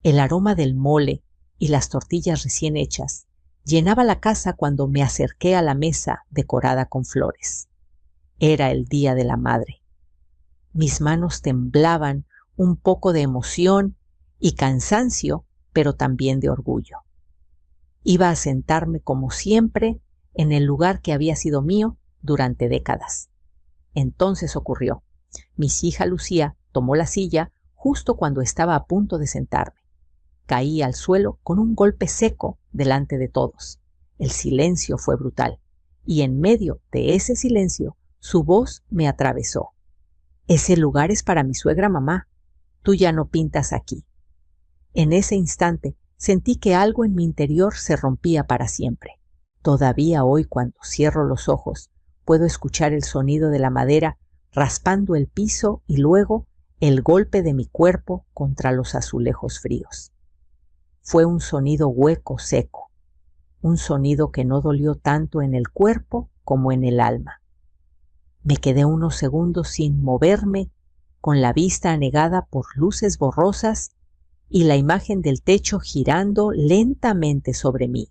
El aroma del mole y las tortillas recién hechas llenaba la casa cuando me acerqué a la mesa decorada con flores. Era el Día de la Madre. Mis manos temblaban un poco de emoción y cansancio, pero también de orgullo. Iba a sentarme como siempre en el lugar que había sido mío durante décadas. Entonces ocurrió. Mi hija Lucía tomó la silla justo cuando estaba a punto de sentarme. Caí al suelo con un golpe seco delante de todos. El silencio fue brutal, y en medio de ese silencio su voz me atravesó. Ese lugar es para mi suegra mamá. Tú ya no pintas aquí. En ese instante sentí que algo en mi interior se rompía para siempre. Todavía hoy, cuando cierro los ojos, puedo escuchar el sonido de la madera raspando el piso y luego el golpe de mi cuerpo contra los azulejos fríos. Fue un sonido hueco, seco, un sonido que no dolió tanto en el cuerpo como en el alma. Me quedé unos segundos sin moverme, con la vista anegada por luces borrosas y la imagen del techo girando lentamente sobre mí.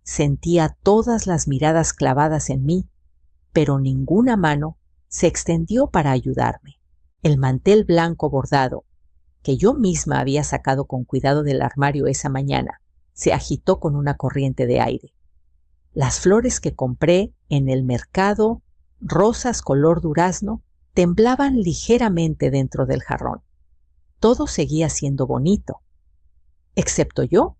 Sentía todas las miradas clavadas en mí, pero ninguna mano se extendió para ayudarme. El mantel blanco bordado, que yo misma había sacado con cuidado del armario esa mañana, se agitó con una corriente de aire. Las flores que compré en el mercado, rosas color durazno, temblaban ligeramente dentro del jarrón. Todo seguía siendo bonito, excepto yo.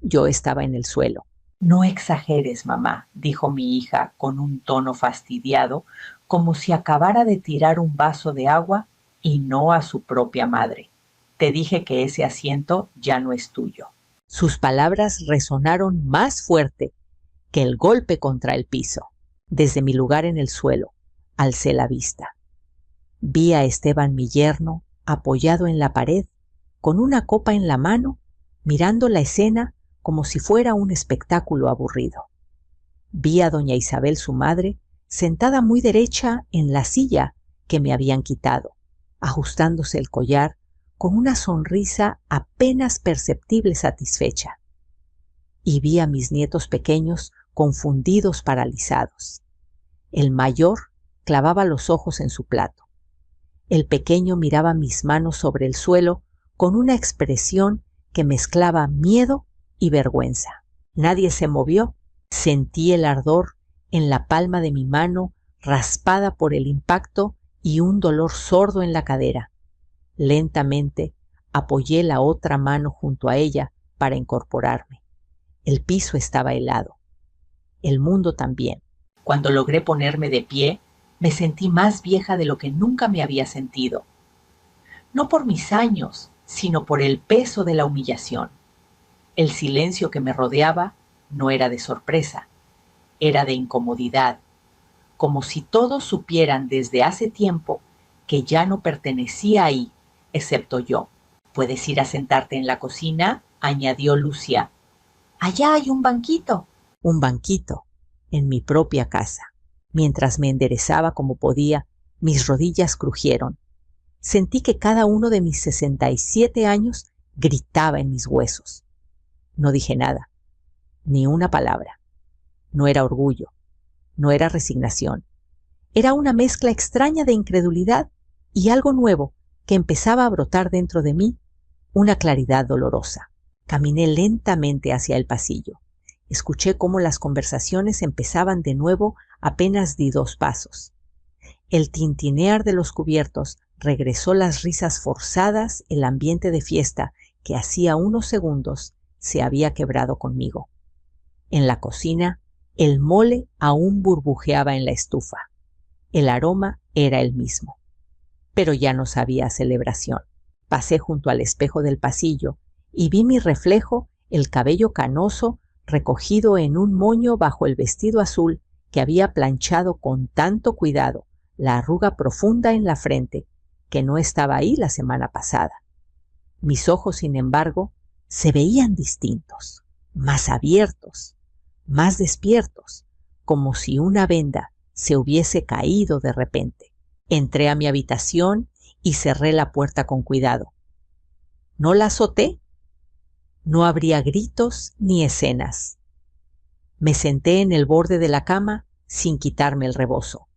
Yo estaba en el suelo. No exageres, mamá, dijo mi hija con un tono fastidiado, como si acabara de tirar un vaso de agua y no a su propia madre. Te dije que ese asiento ya no es tuyo. Sus palabras resonaron más fuerte que el golpe contra el piso. Desde mi lugar en el suelo, alcé la vista. Vi a Esteban, mi yerno, apoyado en la pared, con una copa en la mano, mirando la escena como si fuera un espectáculo aburrido. Vi a doña Isabel, su madre, sentada muy derecha en la silla que me habían quitado, ajustándose el collar con una sonrisa apenas perceptible satisfecha. Y vi a mis nietos pequeños confundidos, paralizados. El mayor clavaba los ojos en su plato. El pequeño miraba mis manos sobre el suelo con una expresión que mezclaba miedo y vergüenza. Nadie se movió. Sentí el ardor en la palma de mi mano raspada por el impacto y un dolor sordo en la cadera. Lentamente apoyé la otra mano junto a ella para incorporarme. El piso estaba helado. El mundo también. Cuando logré ponerme de pie, me sentí más vieja de lo que nunca me había sentido. No por mis años, sino por el peso de la humillación. El silencio que me rodeaba no era de sorpresa, era de incomodidad, como si todos supieran desde hace tiempo que ya no pertenecía ahí, excepto yo. «¿Puedes ir a sentarte en la cocina?», añadió Lucía. «Allá hay un banquito». Un banquito, en mi propia casa. Mientras me enderezaba como podía, mis rodillas crujieron. Sentí que cada uno de mis 67 años gritaba en mis huesos. No dije nada, ni una palabra. No era orgullo, no era resignación. Era una mezcla extraña de incredulidad y algo nuevo que empezaba a brotar dentro de mí, una claridad dolorosa. Caminé lentamente hacia el pasillo. Escuché cómo las conversaciones empezaban de nuevo apenas di 2 pasos. El tintinear de los cubiertos regresó las risas forzadas, el ambiente de fiesta que hacía unos segundos se había quebrado conmigo. En la cocina, el mole aún burbujeaba en la estufa. El aroma era el mismo. Pero ya no sabía celebración. Pasé junto al espejo del pasillo y vi mi reflejo, el cabello canoso, recogido en un moño bajo el vestido azul que había planchado con tanto cuidado, la arruga profunda en la frente que no estaba ahí la semana pasada. Mis ojos, sin embargo, se veían distintos, más abiertos, más despiertos, como si una venda se hubiese caído de repente. Entré a mi habitación y cerré la puerta con cuidado. No la azoté. No habría gritos ni escenas. Me senté en el borde de la cama sin quitarme el rebozo.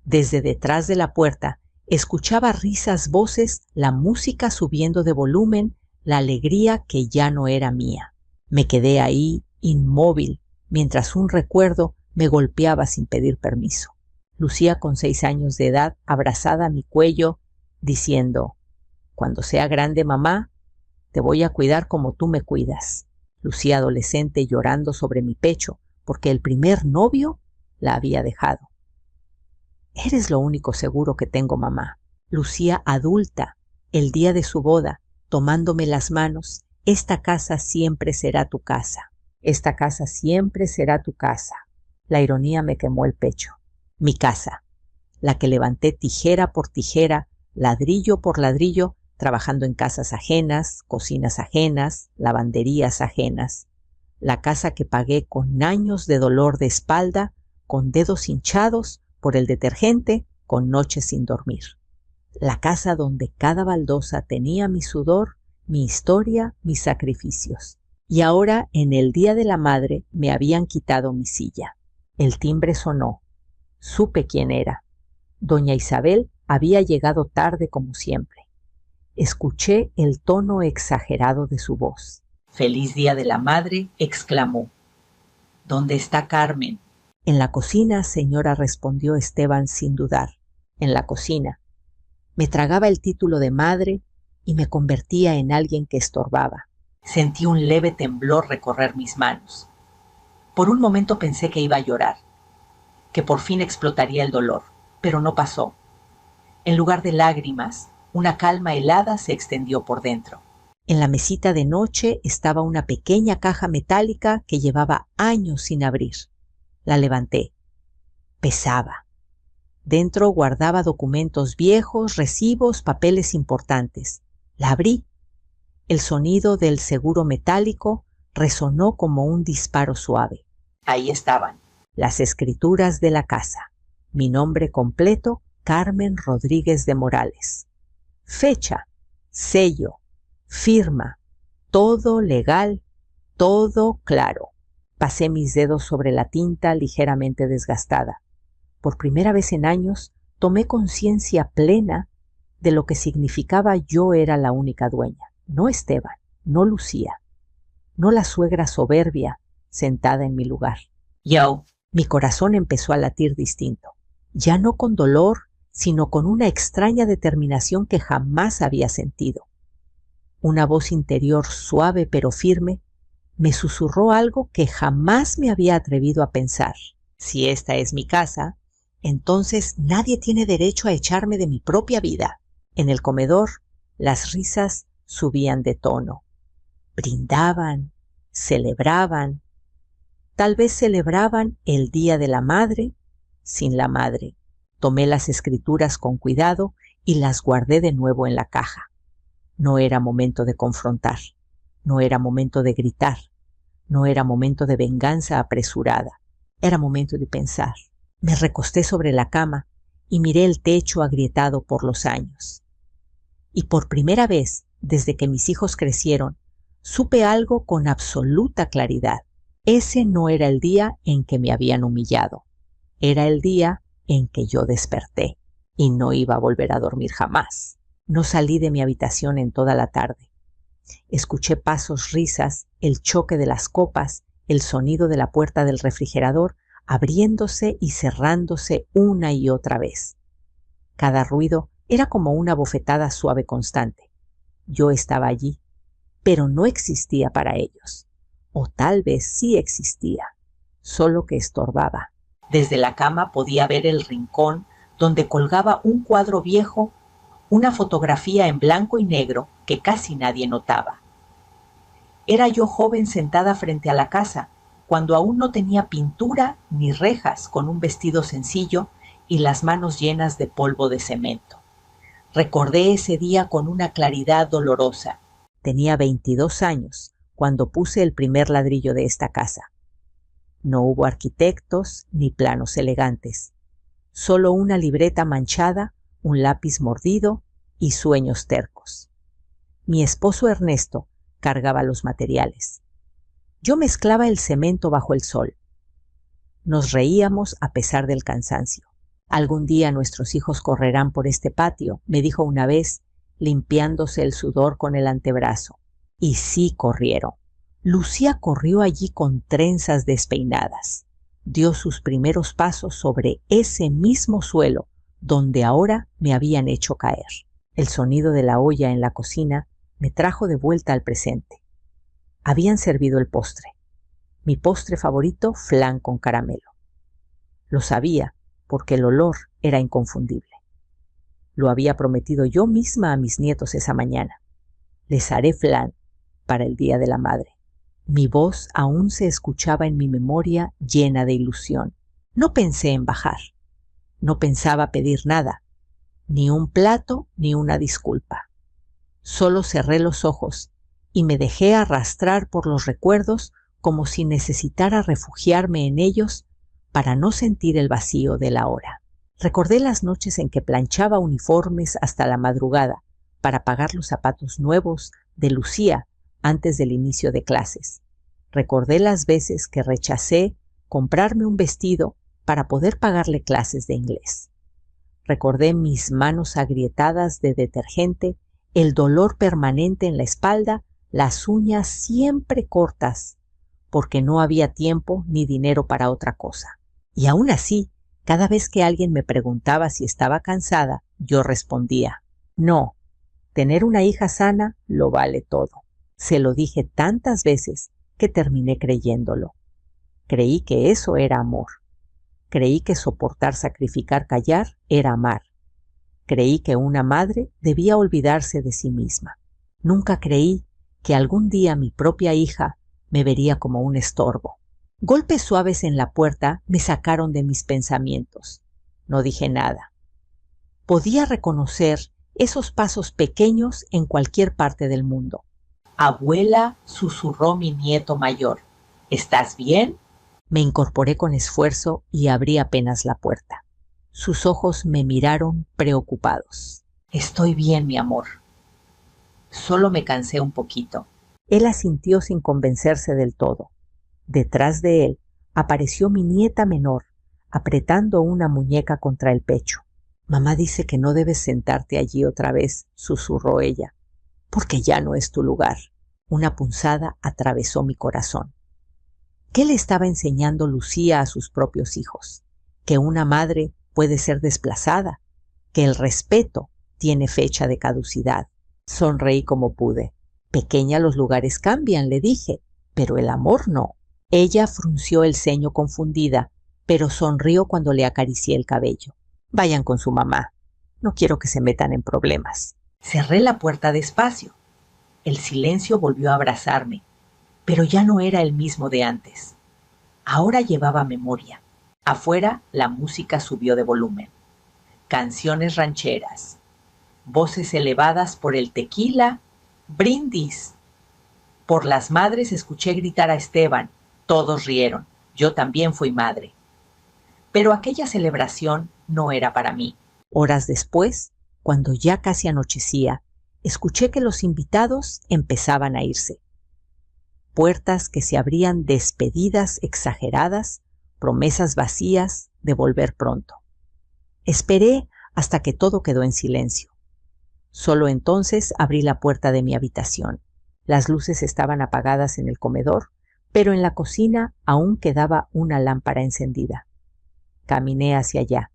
Desde detrás de la puerta escuchaba risas, voces, la música subiendo de volumen, la alegría que ya no era mía. Me quedé ahí, inmóvil, mientras un recuerdo me golpeaba sin pedir permiso. Lucía con 6 años de edad, abrazada a mi cuello, diciendo: «Cuando sea grande, mamá, te voy a cuidar como tú me cuidas». Lucía adolescente llorando sobre mi pecho, porque el primer novio la había dejado. «Eres lo único seguro que tengo, mamá». Lucía adulta, el día de su boda, tomándome las manos: «Esta casa siempre será tu casa. Esta casa siempre será tu casa». La ironía me quemó el pecho. Mi casa, la que levanté tijera por tijera, ladrillo por ladrillo, trabajando en casas ajenas, cocinas ajenas, lavanderías ajenas. La casa que pagué con años de dolor de espalda, con dedos hinchados por el detergente, con noches sin dormir. La casa donde cada baldosa tenía mi sudor, mi historia, mis sacrificios. Y ahora, en el Día de la Madre, me habían quitado mi silla. El timbre sonó. Supe quién era. Doña Isabel había llegado tarde como siempre. Escuché el tono exagerado de su voz. «Feliz Día de la Madre», exclamó. «¿Dónde está Carmen?» «En la cocina, señora», respondió Esteban sin dudar. «En la cocina». Me tragaba el título de madre y me convertía en alguien que estorbaba. Sentí un leve temblor recorrer mis manos. Por un momento pensé que iba a llorar, que por fin explotaría el dolor, pero no pasó. En lugar de lágrimas, una calma helada se extendió por dentro. En la mesita de noche estaba una pequeña caja metálica que llevaba años sin abrir. La levanté. Pesaba. Dentro guardaba documentos viejos, recibos, papeles importantes. La abrí. El sonido del seguro metálico resonó como un disparo suave. Ahí estaban las escrituras de la casa. Mi nombre completo: Carmen Rodríguez de Morales. Fecha, sello, firma, todo legal, todo claro. Pasé mis dedos sobre la tinta ligeramente desgastada. Por primera vez en años tomé conciencia plena de lo que significaba. Yo era la única dueña, no Esteban, no Lucía, no la suegra soberbia sentada en mi lugar. Yo. Mi corazón empezó a latir distinto, ya no con dolor, sino con una extraña determinación que jamás había sentido. Una voz interior suave pero firme me susurró algo que jamás me había atrevido a pensar. Si esta es mi casa, entonces nadie tiene derecho a echarme de mi propia vida. En el comedor, las risas subían de tono. Brindaban, celebraban. Tal vez celebraban el Día de la Madre sin la madre. Tomé las escrituras con cuidado y las guardé de nuevo en la caja. No era momento de confrontar, no era momento de gritar, no era momento de venganza apresurada, era momento de pensar. Me recosté sobre la cama y miré el techo agrietado por los años. Y por primera vez, desde que mis hijos crecieron, supe algo con absoluta claridad. Ese no era el día en que me habían humillado. Era el día en que yo desperté y no iba a volver a dormir jamás. No salí de mi habitación en toda la tarde. Escuché pasos, risas, el choque de las copas, el sonido de la puerta del refrigerador abriéndose y cerrándose una y otra vez. Cada ruido era como una bofetada suave constante. Yo estaba allí, pero no existía para ellos. O tal vez sí existía, solo que estorbaba. Desde la cama podía ver el rincón donde colgaba un cuadro viejo, una fotografía en blanco y negro que casi nadie notaba. Era yo joven sentada frente a la casa, cuando aún no tenía pintura ni rejas, con un vestido sencillo y las manos llenas de polvo de cemento. Recordé ese día con una claridad dolorosa. Tenía 22 años cuando puse el primer ladrillo de esta casa. No hubo arquitectos ni planos elegantes, solo una libreta manchada, un lápiz mordido y sueños tercos. Mi esposo Ernesto cargaba los materiales. Yo mezclaba el cemento bajo el sol. Nos reíamos a pesar del cansancio. Algún día nuestros hijos correrán por este patio, me dijo una vez, limpiándose el sudor con el antebrazo. Y sí corrieron. Lucía corrió allí con trenzas despeinadas. Dio sus primeros pasos sobre ese mismo suelo donde ahora me habían hecho caer. El sonido de la olla en la cocina me trajo de vuelta al presente. Habían servido el postre. Mi postre favorito, flan con caramelo. Lo sabía porque el olor era inconfundible. Lo había prometido yo misma a mis nietos esa mañana. Les haré flan para el Día de la Madre. Mi voz aún se escuchaba en mi memoria llena de ilusión. No pensé en bajar. No pensaba pedir nada, ni un plato ni una disculpa. Solo cerré los ojos y me dejé arrastrar por los recuerdos como si necesitara refugiarme en ellos para no sentir el vacío de la hora. Recordé las noches en que planchaba uniformes hasta la madrugada para pagar los zapatos nuevos de Lucía antes del inicio de clases. Recordé las veces que rechacé comprarme un vestido para poder pagarle clases de inglés. Recordé mis manos agrietadas de detergente, el dolor permanente en la espalda, las uñas siempre cortas, porque no había tiempo ni dinero para otra cosa. Y aún así, cada vez que alguien me preguntaba si estaba cansada, yo respondía, no, tener una hija sana lo vale todo. Se lo dije tantas veces que terminé creyéndolo. Creí que eso era amor. Creí que soportar, sacrificar, callar era amar. Creí que una madre debía olvidarse de sí misma. Nunca creí que algún día mi propia hija me vería como un estorbo. Golpes suaves en la puerta me sacaron de mis pensamientos. No dije nada. Podía reconocer esos pasos pequeños en cualquier parte del mundo. Abuela, susurró mi nieto mayor. ¿Estás bien? Me incorporé con esfuerzo y abrí apenas la puerta. Sus ojos me miraron preocupados. Estoy bien, mi amor. Solo me cansé un poquito. Él asintió sin convencerse del todo. Detrás de él apareció mi nieta menor, apretando una muñeca contra el pecho. Mamá dice que no debes sentarte allí otra vez, susurró ella, porque ya no es tu lugar. Una punzada atravesó mi corazón. ¿Qué le estaba enseñando Lucía a sus propios hijos? Que una madre puede ser desplazada, que el respeto tiene fecha de caducidad. Sonreí como pude. Pequeña, los lugares cambian, le dije, pero el amor no. Ella frunció el ceño confundida, pero sonrió cuando le acaricié el cabello. Vayan con su mamá. No quiero que se metan en problemas. Cerré la puerta despacio. El silencio volvió a abrazarme, pero ya no era el mismo de antes. Ahora llevaba memoria. Afuera la música subió de volumen. Canciones rancheras, voces elevadas por el tequila, brindis. Por las madres escuché gritar a Esteban. Todos rieron. Yo también fui madre. Pero aquella celebración no era para mí. Horas después, cuando ya casi anochecía, escuché que los invitados empezaban a irse. Puertas que se abrían, despedidas exageradas, promesas vacías de volver pronto. Esperé hasta que todo quedó en silencio. Solo entonces abrí la puerta de mi habitación. Las luces estaban apagadas en el comedor, pero en la cocina aún quedaba una lámpara encendida. Caminé hacia allá.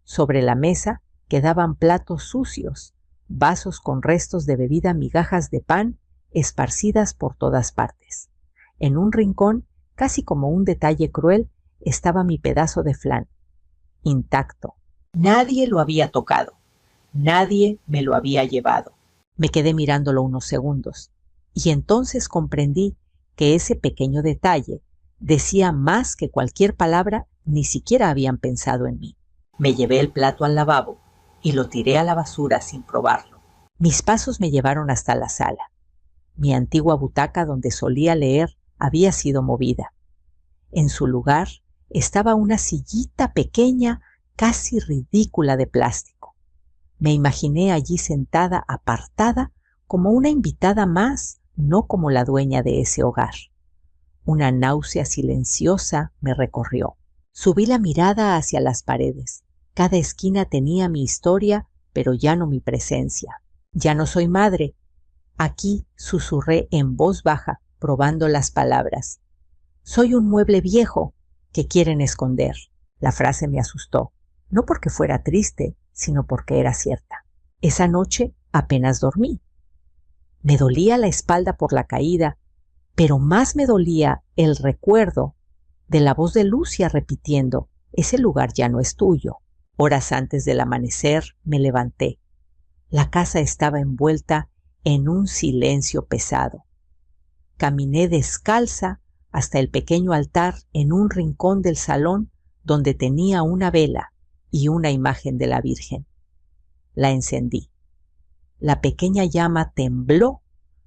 Sobre la mesa quedaban platos sucios, vasos con restos de bebida, migajas de pan esparcidas por todas partes. En un rincón, casi como un detalle cruel, estaba mi pedazo de flan, intacto. Nadie lo había tocado. Nadie me lo había llevado. Me quedé mirándolo unos segundos, y entonces comprendí que ese pequeño detalle decía más que cualquier palabra. Ni siquiera habían pensado en mí. Me llevé el plato al lavabo y lo tiré a la basura sin probarlo. Mis pasos me llevaron hasta la sala. Mi antigua butaca donde solía leer había sido movida. En su lugar estaba una sillita pequeña, casi ridícula de plástico. Me imaginé allí sentada, apartada, como una invitada más, no como la dueña de ese hogar. Una náusea silenciosa me recorrió. Subí la mirada hacia las paredes. Cada esquina tenía mi historia, pero ya no mi presencia. Ya no soy madre. Aquí susurré en voz baja, probando las palabras. Soy un mueble viejo que quieren esconder. La frase me asustó, no porque fuera triste, sino porque era cierta. Esa noche apenas dormí. Me dolía la espalda por la caída, pero más me dolía el recuerdo de la voz de Lucia repitiendo, ese lugar ya no es tuyo. Horas antes del amanecer me levanté. La casa estaba envuelta en un silencio pesado. Caminé descalza hasta el pequeño altar en un rincón del salón donde tenía una vela y una imagen de la Virgen. La encendí. La pequeña llama tembló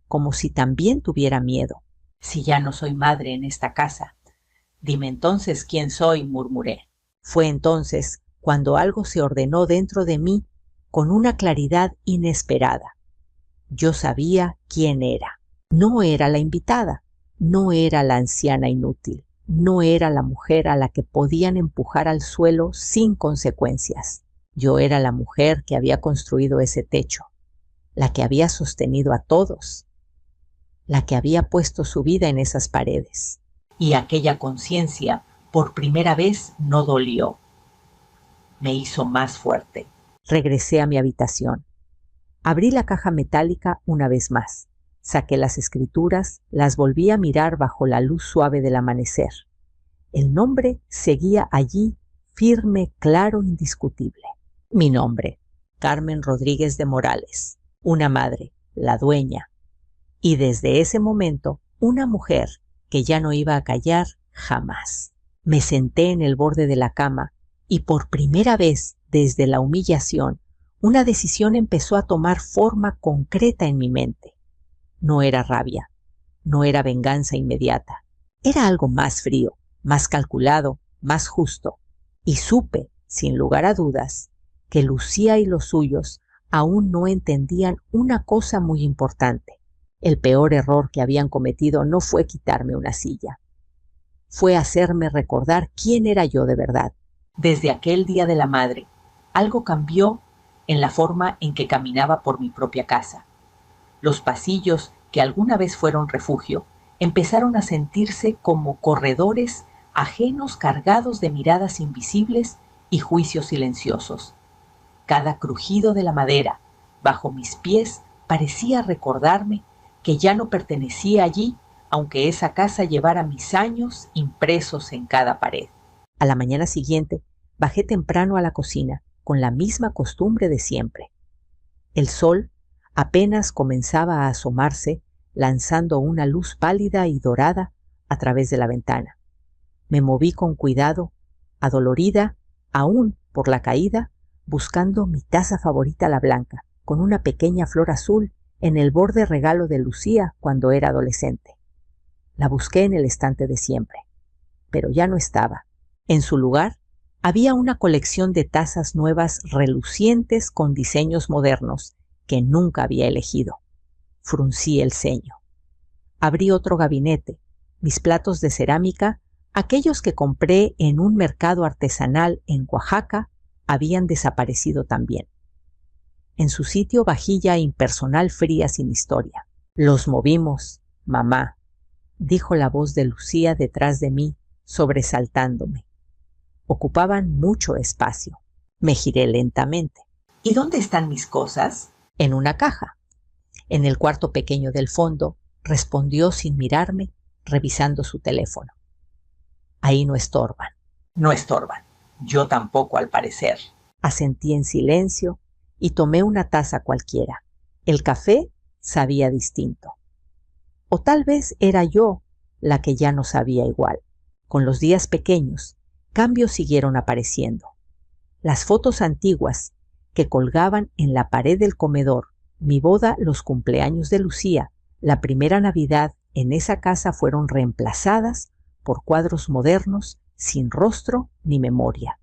como si también tuviera miedo. Si ya no soy madre en esta casa, dime entonces quién soy, murmuré. Fue entonces cuando algo se ordenó dentro de mí con una claridad inesperada. Yo sabía quién era. No era la invitada, no era la anciana inútil, no era la mujer a la que podían empujar al suelo sin consecuencias. Yo era la mujer que había construido ese techo, la que había sostenido a todos, la que había puesto su vida en esas paredes. Y aquella conciencia, por primera vez, no dolió. Me hizo más fuerte. Regresé a mi habitación. Abrí la caja metálica una vez más. Saqué las escrituras, las volví a mirar bajo la luz suave del amanecer. El nombre seguía allí, firme, claro, indiscutible. Mi nombre, Carmen Rodríguez de Morales. Una madre, la dueña. Y desde ese momento, una mujer que ya no iba a callar jamás. Me senté en el borde de la cama y por primera vez, desde la humillación, una decisión empezó a tomar forma concreta en mi mente. No era rabia, no era venganza inmediata. Era algo más frío, más calculado, más justo. Y supe, sin lugar a dudas, que Lucía y los suyos aún no entendían una cosa muy importante. El peor error que habían cometido no fue quitarme una silla. Fue hacerme recordar quién era yo de verdad. Desde aquel día de la madre, algo cambió en la forma en que caminaba por mi propia casa. Los pasillos que alguna vez fueron refugio empezaron a sentirse como corredores ajenos cargados de miradas invisibles y juicios silenciosos. Cada crujido de la madera bajo mis pies parecía recordarme que ya no pertenecía allí, aunque esa casa llevara mis años impresos en cada pared. A la mañana siguiente bajé temprano a la cocina, con la misma costumbre de siempre. El sol apenas comenzaba a asomarse, lanzando una luz pálida y dorada a través de la ventana. Me moví con cuidado, adolorida aún por la caída, buscando mi taza favorita, la blanca, con una pequeña flor azul en el borde regalo de Lucía cuando era adolescente. La busqué en el estante de siempre, pero ya no estaba. En su lugar había una colección de tazas nuevas relucientes con diseños modernos que nunca había elegido. Fruncí el ceño. Abrí otro gabinete. Mis platos de cerámica, aquellos que compré en un mercado artesanal en Oaxaca, habían desaparecido también. En su sitio, vajilla impersonal fría sin historia. Los movimos, mamá, dijo la voz de Lucía detrás de mí, sobresaltándome. Ocupaban mucho espacio. Me giré lentamente. ¿Y dónde están mis cosas? En una caja. En el cuarto pequeño del fondo, respondió sin mirarme, revisando su teléfono. Ahí no estorban. No estorban. Yo tampoco, al parecer. Asentí en silencio y tomé una taza cualquiera. El café sabía distinto. O tal vez era yo la que ya no sabía igual. Con los días pequeños, cambios siguieron apareciendo. Las fotos antiguas que colgaban en la pared del comedor, mi boda, los cumpleaños de Lucía, la primera Navidad en esa casa fueron reemplazadas por cuadros modernos sin rostro ni memoria.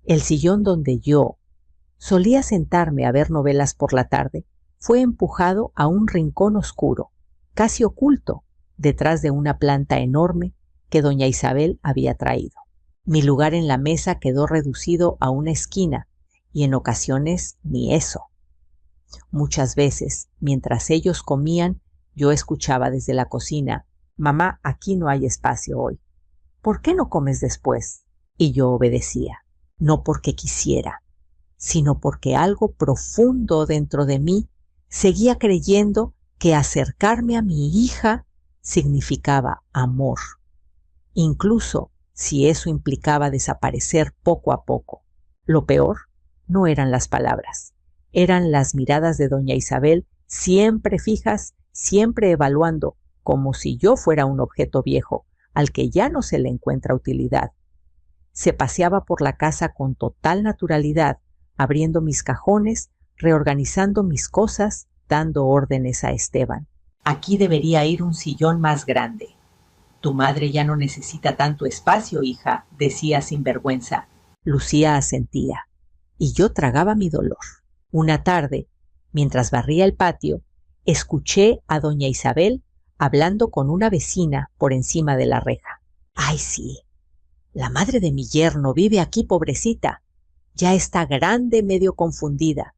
El sillón donde yo solía sentarme a ver novelas por la tarde fue empujado a un rincón oscuro, casi oculto, detrás de una planta enorme que doña Isabel había traído. Mi lugar en la mesa quedó reducido a una esquina, y en ocasiones ni eso. Muchas veces, mientras ellos comían, yo escuchaba desde la cocina: «Mamá, aquí no hay espacio hoy. ¿Por qué no comes después?». Y yo obedecía, no porque quisiera, sino porque algo profundo dentro de mí seguía creyendo que acercarme a mi hija significaba amor, incluso si eso implicaba desaparecer poco a poco. Lo peor no eran las palabras, eran las miradas de doña Isabel, siempre fijas, siempre evaluando, como si yo fuera un objeto viejo al que ya no se le encuentra utilidad. Se paseaba por la casa con total naturalidad, abriendo mis cajones, reorganizando mis cosas, dando órdenes a Esteban. «Aquí debería ir un sillón más grande». «Tu madre ya no necesita tanto espacio, hija», decía sin vergüenza. Lucía asentía, y yo tragaba mi dolor. Una tarde, mientras barría el patio, escuché a doña Isabel hablando con una vecina por encima de la reja. «Ay, sí, la madre de mi yerno vive aquí, pobrecita. Ya está grande, medio confundida,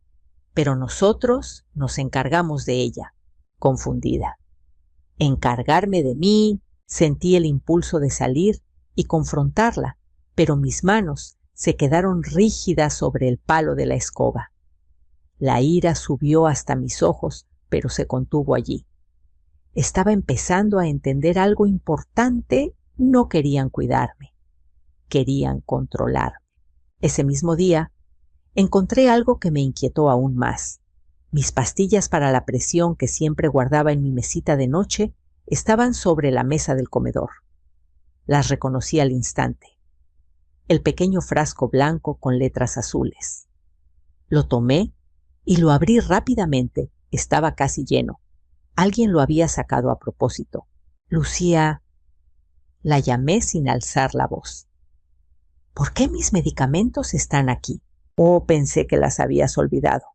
pero nosotros nos encargamos de ella». Confundida. Encargarme de mí. Sentí el impulso de salir y confrontarla, pero mis manos se quedaron rígidas sobre el palo de la escoba. La ira subió hasta mis ojos, pero se contuvo allí. Estaba empezando a entender algo importante. No querían cuidarme, querían controlarme. Ese mismo día encontré algo que me inquietó aún más. Mis pastillas para la presión que siempre guardaba en mi mesita de noche estaban sobre la mesa del comedor. Las reconocí al instante. El pequeño frasco blanco con letras azules. Lo tomé y lo abrí rápidamente. Estaba casi lleno. Alguien lo había sacado a propósito. «Lucía», la llamé sin alzar la voz. «¿Por qué mis medicamentos están aquí?». «Oh, pensé que las habías olvidado»,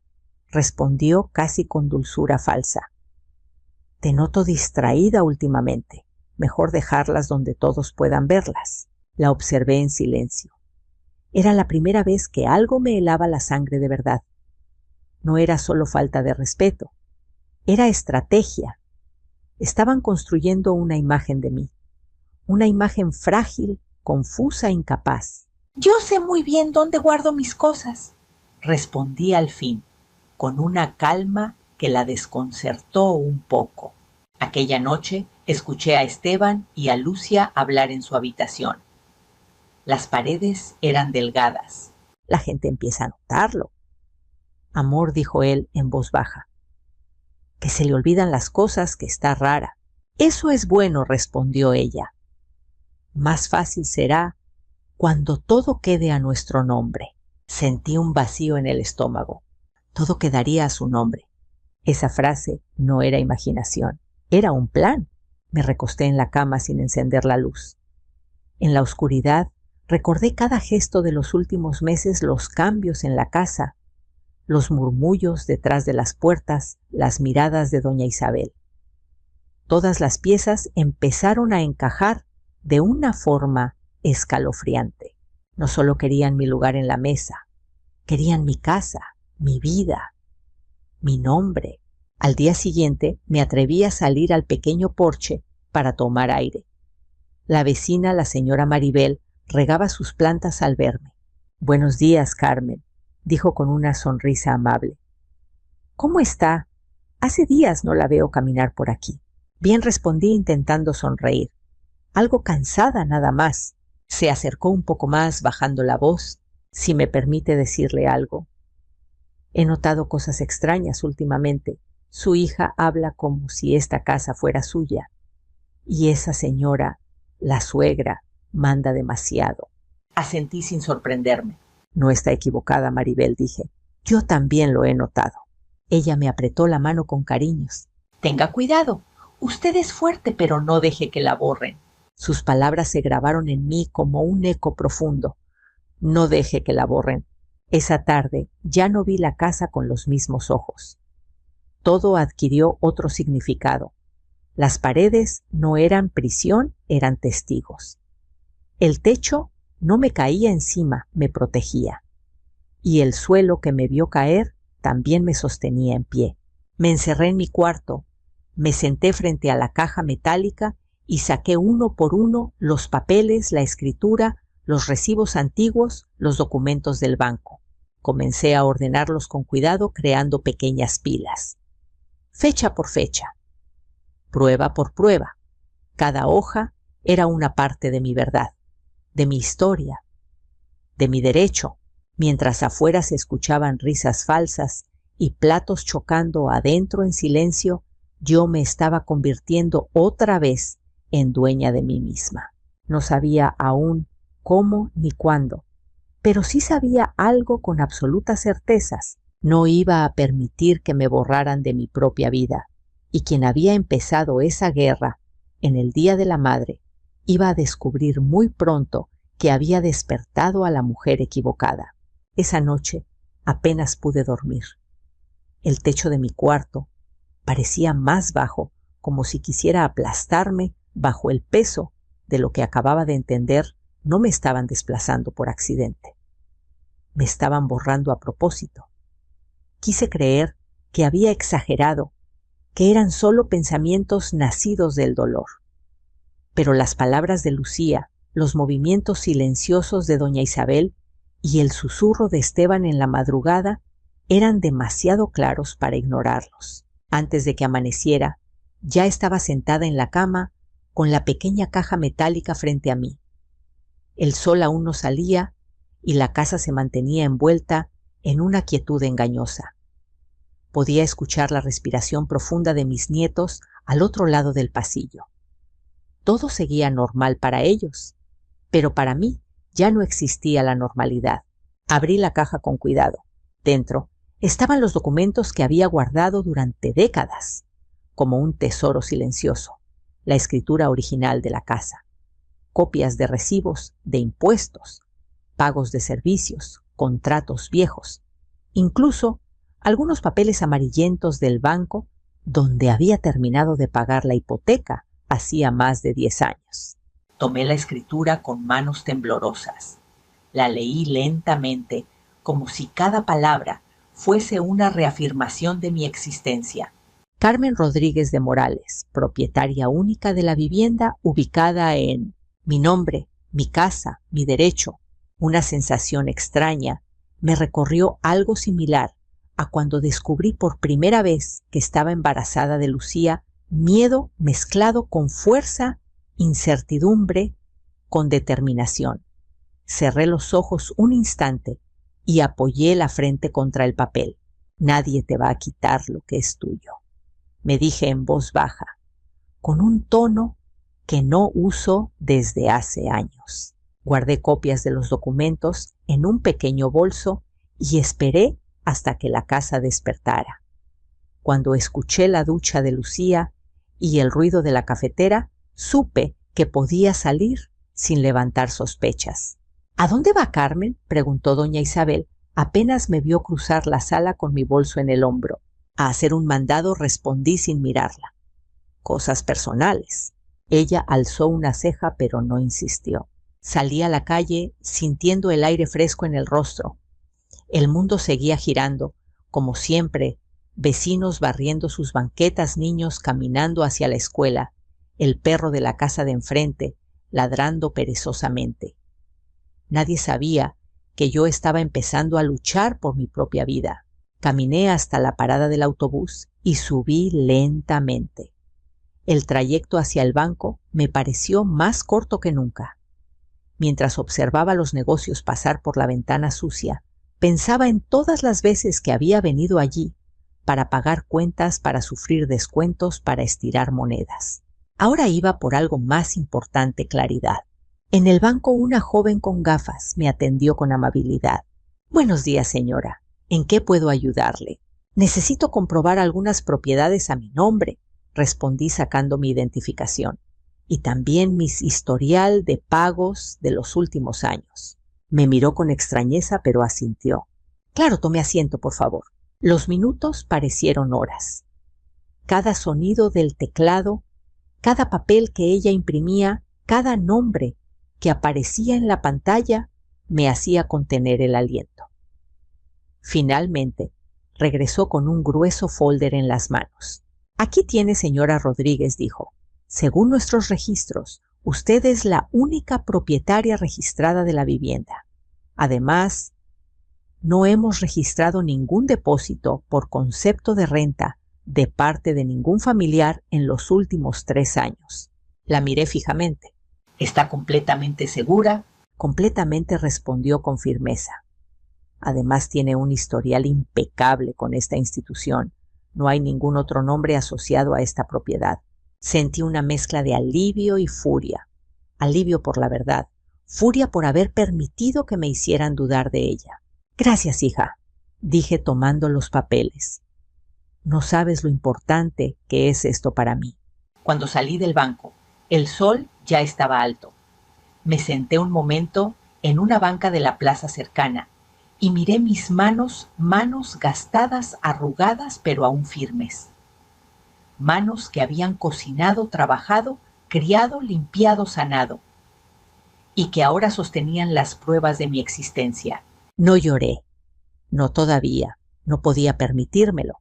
respondió casi con dulzura falsa. «Te noto distraída últimamente. Mejor dejarlas donde todos puedan verlas». La observé en silencio. Era la primera vez que algo me helaba la sangre de verdad. No era solo falta de respeto, era estrategia. Estaban construyendo una imagen de mí, una imagen frágil, confusa, incapaz. «Yo sé muy bien dónde guardo mis cosas», respondí al fin, con una calma que la desconcertó un poco. Aquella noche escuché a Esteban y a Lucia hablar en su habitación. Las paredes eran delgadas. «La gente empieza a notarlo». «Amor», dijo él en voz baja, «que se le olvidan las cosas, que está rara». «Eso es bueno», respondió ella. «Más fácil será cuando todo quede a nuestro nombre». Sentí un vacío en el estómago. Todo quedaría a su nombre. Esa frase no era imaginación, era un plan. Me recosté en la cama sin encender la luz. En la oscuridad recordé cada gesto de los últimos meses, los cambios en la casa, los murmullos detrás de las puertas, las miradas de doña Isabel. Todas las piezas empezaron a encajar de una forma escalofriante. No solo querían mi lugar en la mesa, querían mi casa, mi vida, mi nombre. Al día siguiente me atreví a salir al pequeño porche para tomar aire. La vecina, la señora Maribel, regaba sus plantas al verme. «Buenos días, Carmen», dijo con una sonrisa amable. «¿Cómo está? Hace días no la veo caminar por aquí». Bien, respondí intentando sonreír. Algo cansada nada más. Se acercó un poco más, bajando la voz. «Si me permite decirle algo. He notado cosas extrañas últimamente. Su hija habla como si esta casa fuera suya. Y esa señora, la suegra, manda demasiado». Asentí sin sorprenderme. «No está equivocada, Maribel», dije. «Yo también lo he notado». Ella me apretó la mano con cariños. «Tenga cuidado. Usted es fuerte, pero no deje que la borren». Sus palabras se grabaron en mí como un eco profundo. No deje que la borren. Esa tarde ya no vi la casa con los mismos ojos. Todo adquirió otro significado. Las paredes no eran prisión, eran testigos. El techo no me caía encima, me protegía. Y el suelo que me vio caer también me sostenía en pie. Me encerré en mi cuarto, me senté frente a la caja metálica y saqué uno por uno los papeles, la escritura, los recibos antiguos, los documentos del banco. Comencé a ordenarlos con cuidado, creando pequeñas pilas. Fecha por fecha, prueba por prueba. Cada hoja era una parte de mi verdad, de mi historia, de mi derecho, mientras afuera se escuchaban risas falsas y platos chocando adentro en silencio. Yo me estaba convirtiendo otra vez en dueña de mí misma. No sabía aún cómo ni cuándo, pero sí sabía algo con absolutas certezas. No iba a permitir que me borraran de mi propia vida, y quien había empezado esa guerra en el Día de la Madre iba a descubrir muy pronto que había despertado a la mujer equivocada. Esa noche apenas pude dormir. El techo de mi cuarto parecía más bajo, como si quisiera aplastarme bajo el peso de lo que acababa de entender. No me estaban desplazando por accidente. Me estaban borrando a propósito. Quise creer que había exagerado, que eran solo pensamientos nacidos del dolor. Pero las palabras de Lucía, los movimientos silenciosos de doña Isabel y el susurro de Esteban en la madrugada eran demasiado claros para ignorarlos. Antes de que amaneciera, ya estaba sentada en la cama con la pequeña caja metálica frente a mí. El sol aún no salía y la casa se mantenía envuelta en una quietud engañosa. Podía escuchar la respiración profunda de mis nietos al otro lado del pasillo. Todo seguía normal para ellos, pero para mí ya no existía la normalidad. Abrí la caja con cuidado. Dentro estaban los documentos que había guardado durante décadas, como un tesoro silencioso, la escritura original de la casa, copias de recibos, de impuestos, pagos de servicios, contratos viejos, incluso algunos papeles amarillentos del banco donde había terminado de pagar la hipoteca hacía más de 10 años. Tomé la escritura con manos temblorosas. La leí lentamente, como si cada palabra fuese una reafirmación de mi existencia. Carmen Rodríguez de Morales, propietaria única de la vivienda ubicada en mi nombre, mi casa, mi derecho. Una sensación extraña me recorrió, algo similar a cuando descubrí por primera vez que estaba embarazada de Lucía, miedo mezclado con fuerza, incertidumbre, con determinación. Cerré los ojos un instante y apoyé la frente contra el papel. Nadie te va a quitar lo que es tuyo, me dije en voz baja, con un tono que no uso desde hace años. Guardé copias de los documentos en un pequeño bolso y esperé hasta que la casa despertara. Cuando escuché la ducha de Lucía y el ruido de la cafetera, supe que podía salir sin levantar sospechas. ¿A dónde va Carmen?, preguntó doña Isabel. Apenas me vio cruzar la sala con mi bolso en el hombro. A hacer un mandado, respondí sin mirarla. Cosas personales. Ella alzó una ceja, pero no insistió. Salí a la calle sintiendo el aire fresco en el rostro. El mundo seguía girando, como siempre, vecinos barriendo sus banquetas, niños caminando hacia la escuela, el perro de la casa de enfrente ladrando perezosamente. Nadie sabía que yo estaba empezando a luchar por mi propia vida. Caminé hasta la parada del autobús y subí lentamente. El trayecto hacia el banco me pareció más corto que nunca. Mientras observaba los negocios pasar por la ventana sucia, pensaba en todas las veces que había venido allí para pagar cuentas, para sufrir descuentos, para estirar monedas. Ahora iba por algo más importante: claridad. En el banco una joven con gafas me atendió con amabilidad. «Buenos días, señora. ¿En qué puedo ayudarle?» «Necesito comprobar algunas propiedades a mi nombre», respondí sacando mi identificación, «y también mi historial de pagos de los últimos años». Me miró con extrañeza, pero asintió. «Claro, tome asiento, por favor». Los minutos parecieron horas. Cada sonido del teclado, cada papel que ella imprimía, cada nombre que aparecía en la pantalla me hacía contener el aliento. Finalmente, regresó con un grueso folder en las manos. Aquí tiene, señora Rodríguez, dijo. Según nuestros registros, usted es la única propietaria registrada de la vivienda. Además, no hemos registrado ningún depósito por concepto de renta de parte de ningún familiar en los últimos 3 años. La miré fijamente. ¿Está completamente segura? Completamente, respondió con firmeza. Además tiene un historial impecable con esta institución. No hay ningún otro nombre asociado a esta propiedad. Sentí una mezcla de alivio y furia. Alivio por la verdad, furia por haber permitido que me hicieran dudar de ella. Gracias, hija, dije tomando los papeles. No sabes lo importante que es esto para mí. Cuando salí del banco, el sol ya estaba alto. Me senté un momento en una banca de la plaza cercana y miré mis manos gastadas, arrugadas, pero aún firmes. Manos que habían cocinado, trabajado, criado, limpiado, sanado, y que ahora sostenían las pruebas de mi existencia. No lloré. No todavía. No podía permitírmelo.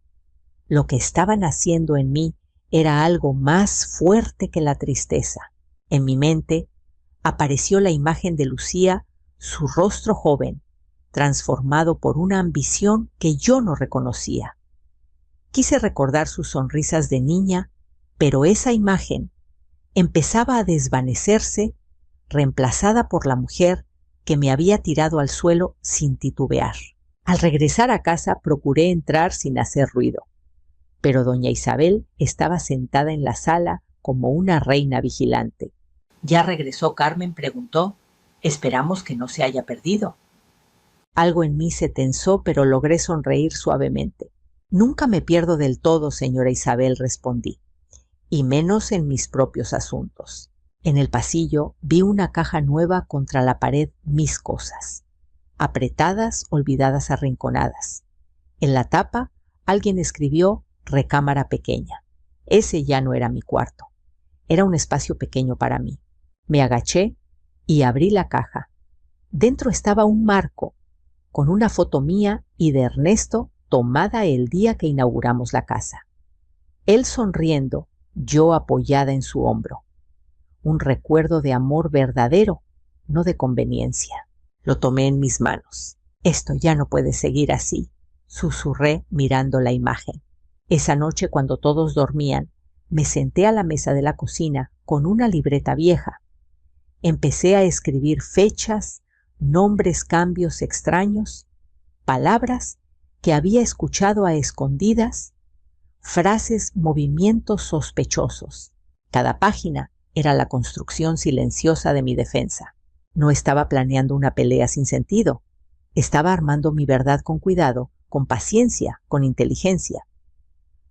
Lo que estaban haciendo en mí era algo más fuerte que la tristeza. En mi mente apareció la imagen de Lucía, su rostro joven, transformado por una ambición que yo no reconocía. Quise recordar sus sonrisas de niña, pero esa imagen empezaba a desvanecerse, reemplazada por la mujer que me había tirado al suelo sin titubear. Al regresar a casa procuré entrar sin hacer ruido, pero doña Isabel estaba sentada en la sala como una reina vigilante. ¿Ya regresó Carmen?, preguntó. Esperamos que no se haya perdido. Algo en mí se tensó, pero logré sonreír suavemente. Nunca me pierdo del todo, señora Isabel, respondí, y menos en mis propios asuntos. En el pasillo vi una caja nueva contra la pared, mis cosas, apretadas, olvidadas, arrinconadas. En la tapa alguien escribió recámara pequeña. Ese ya no era mi cuarto. Era un espacio pequeño para mí. Me agaché y abrí la caja. Dentro estaba un marco con una foto mía y de Ernesto tomada el día que inauguramos la casa. Él sonriendo, yo apoyada en su hombro. Un recuerdo de amor verdadero, no de conveniencia. Lo tomé en mis manos. Esto ya no puede seguir así, susurré mirando la imagen. Esa noche, cuando todos dormían, me senté a la mesa de la cocina con una libreta vieja. Empecé a escribir fechas, nombres, cambios extraños, palabras que había escuchado a escondidas, frases, movimientos sospechosos. Cada página era la construcción silenciosa de mi defensa. No estaba planeando una pelea sin sentido. Estaba armando mi verdad con cuidado, con paciencia, con inteligencia.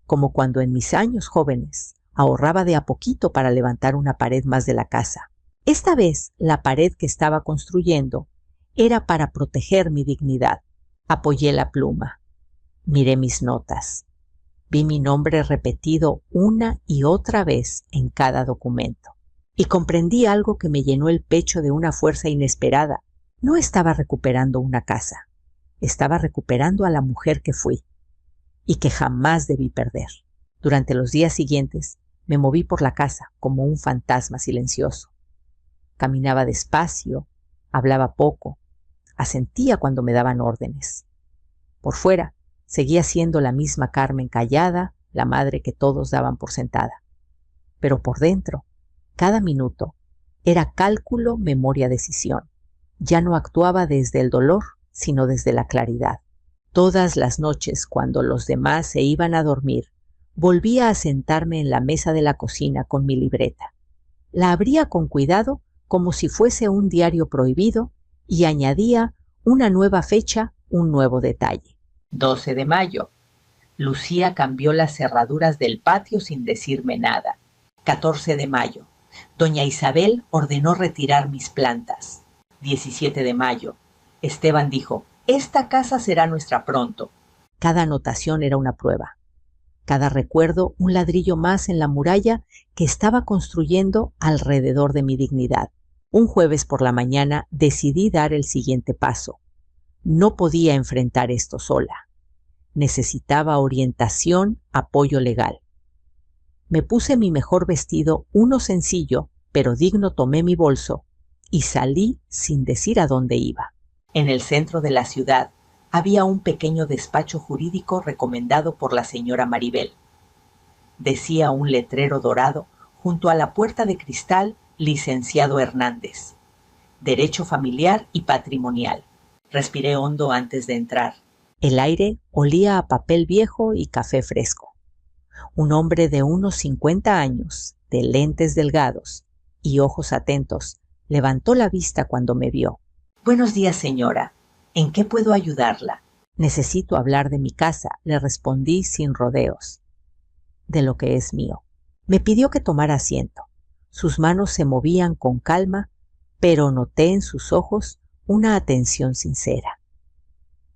Como cuando en mis años jóvenes ahorraba de a poquito para levantar una pared más de la casa. Esta vez la pared que estaba construyendo era para proteger mi dignidad. Apoyé la pluma. Miré mis notas. Vi mi nombre repetido una y otra vez en cada documento. Y comprendí algo que me llenó el pecho de una fuerza inesperada. No estaba recuperando una casa. Estaba recuperando a la mujer que fui y que jamás debí perder. Durante los días siguientes me moví por la casa como un fantasma silencioso. Caminaba despacio, hablaba poco, asentía cuando me daban órdenes. Por fuera seguía siendo la misma Carmen callada, la madre que todos daban por sentada. Pero por dentro, cada minuto, era cálculo, memoria, decisión. Ya no actuaba desde el dolor, sino desde la claridad. Todas las noches, cuando los demás se iban a dormir, volvía a sentarme en la mesa de la cocina con mi libreta. La abría con cuidado como si fuese un diario prohibido y añadía una nueva fecha, un nuevo detalle. 12 de mayo. Lucía cambió las cerraduras del patio sin decirme nada. 14 de mayo. Doña Isabel ordenó retirar mis plantas. 17 de mayo. Esteban dijo, esta casa será nuestra pronto. Cada anotación era una prueba. Cada recuerdo un ladrillo más en la muralla que estaba construyendo alrededor de mi dignidad. Un jueves por la mañana decidí dar el siguiente paso. No podía enfrentar esto sola. Necesitaba orientación, apoyo legal. Me puse mi mejor vestido, uno sencillo, pero digno, tomé mi bolso y salí sin decir a dónde iba. En el centro de la ciudad había un pequeño despacho jurídico recomendado por la señora Maribel. Decía un letrero dorado junto a la puerta de cristal: Licenciado Hernández. Derecho familiar y patrimonial. Respiré hondo antes de entrar. El aire olía a papel viejo y café fresco. Un hombre de unos 50 años, de lentes delgados y ojos atentos, levantó la vista cuando me vio. «Buenos días, señora. ¿En qué puedo ayudarla?» «Necesito hablar de mi casa», le respondí sin rodeos. «De lo que es mío». Me pidió que tomara asiento. Sus manos se movían con calma, pero noté en sus ojos una atención sincera.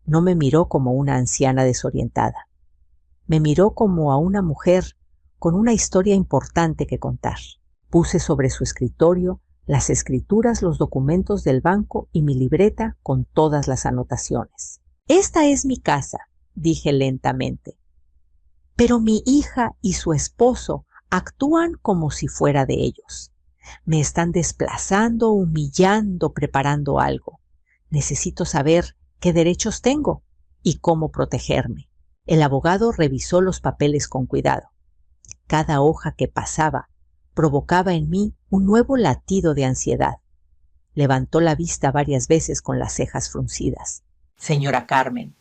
No me miró como una anciana desorientada. Me miró como a una mujer con una historia importante que contar. Puse sobre su escritorio las escrituras, los documentos del banco y mi libreta con todas las anotaciones. «Esta es mi casa», dije lentamente. «Pero mi hija y su esposo actúan como si fuera de ellos. Me están desplazando, humillando, preparando algo. Necesito saber qué derechos tengo y cómo protegerme». El abogado revisó los papeles con cuidado. Cada hoja que pasaba provocaba en mí un nuevo latido de ansiedad. Levantó la vista varias veces con las cejas fruncidas. «Señora Carmen,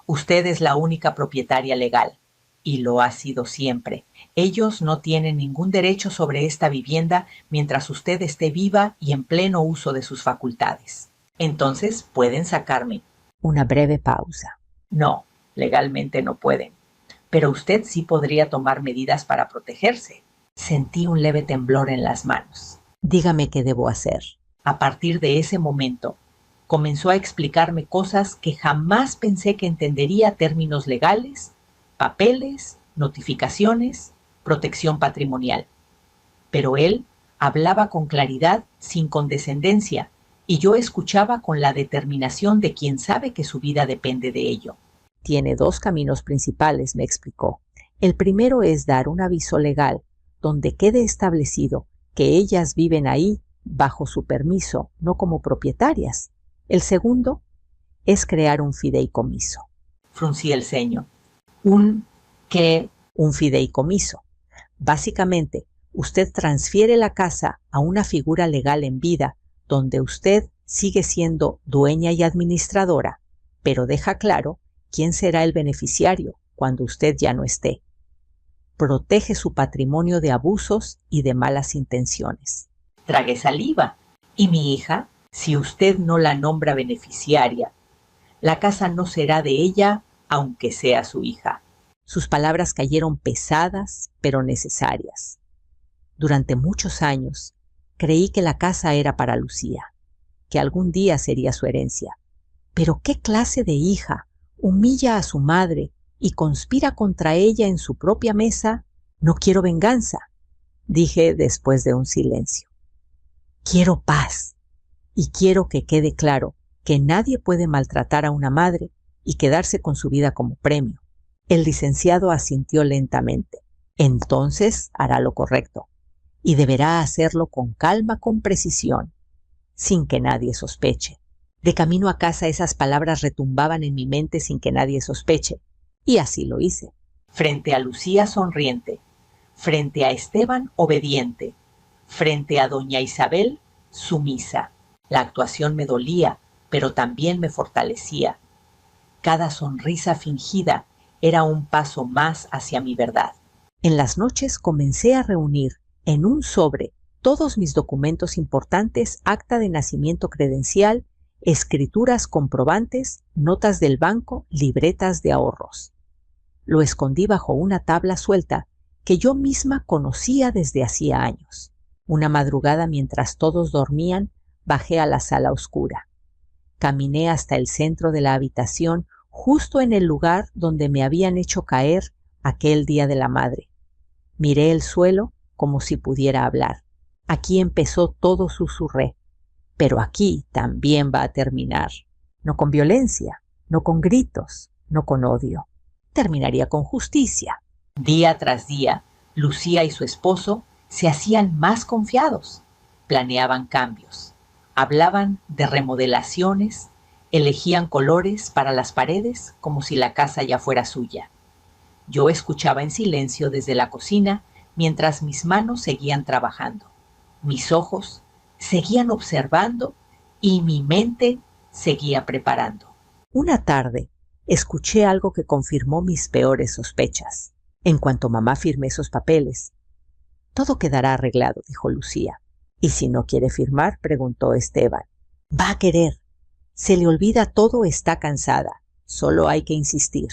usted es la única propietaria legal, y lo ha sido siempre. Ellos no tienen ningún derecho sobre esta vivienda mientras usted esté viva y en pleno uso de sus facultades. Entonces pueden sacarme». Una breve pausa. «No, legalmente no pueden, pero usted sí podría tomar medidas para protegerse». Sentí un leve temblor en las manos. «Dígame qué debo hacer». A partir de ese momento, comenzó a explicarme cosas que jamás pensé que entendería: términos legales, papeles, notificaciones, protección patrimonial. Pero él hablaba con claridad, sin condescendencia, y yo escuchaba con la determinación de quien sabe que su vida depende de ello. «Tiene dos caminos principales», me explicó. «El primero es dar un aviso legal donde quede establecido que ellas viven ahí bajo su permiso, no como propietarias. El segundo es crear un fideicomiso». Fruncí el ceño. ¿Un qué? Un fideicomiso. Básicamente, usted transfiere la casa a una figura legal en vida, donde usted sigue siendo dueña y administradora, pero deja claro quién será el beneficiario cuando usted ya no esté. Protege su patrimonio de abusos y de malas intenciones. Tragué saliva. ¿Y mi hija? Si usted no la nombra beneficiaria, la casa no será de ella, aunque sea su hija. Sus palabras cayeron pesadas, pero necesarias. Durante muchos años creí que la casa era para Lucía, que algún día sería su herencia. Pero ¿qué clase de hija humilla a su madre y conspira contra ella en su propia mesa? «No quiero venganza», dije después de un silencio. «Quiero paz, y quiero que quede claro que nadie puede maltratar a una madre y quedarse con su vida como premio». El licenciado asintió lentamente. «Entonces hará lo correcto, y deberá hacerlo con calma, con precisión, sin que nadie sospeche». De camino a casa esas palabras retumbaban en mi mente sin que nadie sospeche, y así lo hice. Frente a Lucía sonriente, frente a Esteban obediente, frente a doña Isabel sumisa. La actuación me dolía, pero también me fortalecía. Cada sonrisa fingida era un paso más hacia mi verdad. En las noches comencé a reunir en un sobre todos mis documentos importantes: acta de nacimiento, credencial, escrituras comprobantes, notas del banco, libretas de ahorros. Lo escondí bajo una tabla suelta que yo misma conocía desde hacía años. Una madrugada, mientras todos dormían, bajé a la sala oscura. Caminé hasta el centro de la habitación, justo en el lugar donde me habían hecho caer Aquel día de la madre. Miré el suelo como si pudiera hablar. Aquí empezó todo, susurré. Pero aquí también va a terminar. No con violencia, no con gritos, no con odio. Terminaría con justicia. Día tras día, Lucía y su esposo se hacían más confiados. Planeaban cambios. Hablaban de remodelaciones. Elegían colores para las paredes como si la casa ya fuera suya. Yo escuchaba en silencio desde la cocina mientras mis manos seguían trabajando. Mis ojos seguían observando y mi mente seguía preparando. Una tarde escuché algo que confirmó mis peores sospechas. En cuanto mamá firme esos papeles, todo quedará arreglado, dijo Lucía. ¿Y si no quiere firmar?, preguntó Esteban. Va a querer. Se le olvida todo, está cansada. Solo hay que insistir.